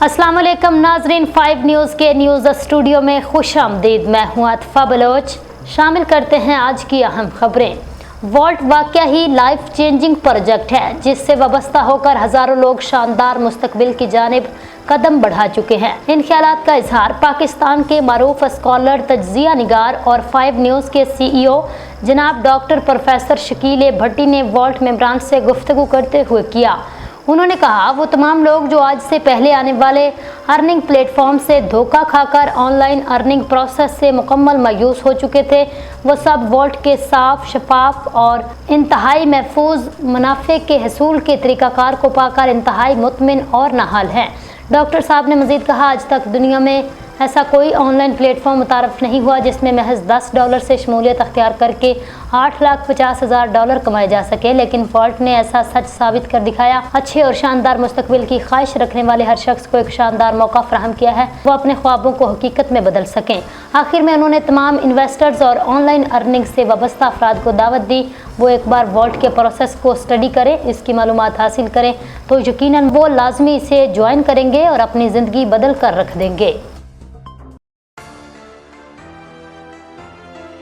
अस्सलाम वालेकुम नाजरीन, 5 न्यूज़ के न्यूज़ स्टूडियो में खुश आमदीद। मैं हूँ आतिफा बलोच। शामिल करते हैं आज की अहम खबरें। वॉल्ट वाकया ही लाइफ चेंजिंग प्रोजेक्ट है जिससे वाबस्ता होकर हज़ारों लोग शानदार मुस्तकबिल की जानिब कदम बढ़ा चुके हैं। इन ख्यालात का इजहार पाकिस्तान के मारूफ स्कॉलर, तज्जिया निगार और 5 न्यूज़ के CEO जनाब डॉक्टर प्रोफेसर शकील भट्टी ने वॉल्ट मेंबरान से गुफ्तगू करते हुए किया। उन्होंने कहा, वो तमाम लोग जो आज से पहले आने वाले अर्निंग प्लेटफॉर्म से धोखा खाकर ऑनलाइन अर्निंग प्रोसेस से मुकम्मल मायूस हो चुके थे, वो सब वॉल्ट के साफ, शफाफ और इंतहाई महफूज मुनाफे के हसूल के तरीक़ाकार को पाकर इंतहाई मुतमिन और नाहल हैं। डॉक्टर साहब ने मज़ीद कहा, आज तक दुनिया में ऐसा कोई ऑनलाइन प्लेटफॉर्म मुतारफ़ नहीं हुआ जिसमें महज $10 से शमूलियत अख्तियार करके $8,50,000 कमाए जा सके, लेकिन वॉल्ट ने ऐसा सच साबित कर दिखाया। अच्छे और शानदार मुस्तकबिल की ख्वाहिश रखने वाले हर शख्स को एक शानदार मौका फराहम किया है वो अपने ख्वाबों को हकीकत में बदल सकें। आखिर में उन्होंने तमाम इन्वेस्टर्स और ऑनलाइन अर्निंग से वाबस्ता अफराद को दावत दी, वो एक बार वॉल्ट के प्रोसेस को स्टडी करें, इसकी मालूमात हासिल करें तो यकीनन वो लाजमी इसे ज्वाइन करेंगे और अपनी ज़िंदगी बदल कर रख देंगे।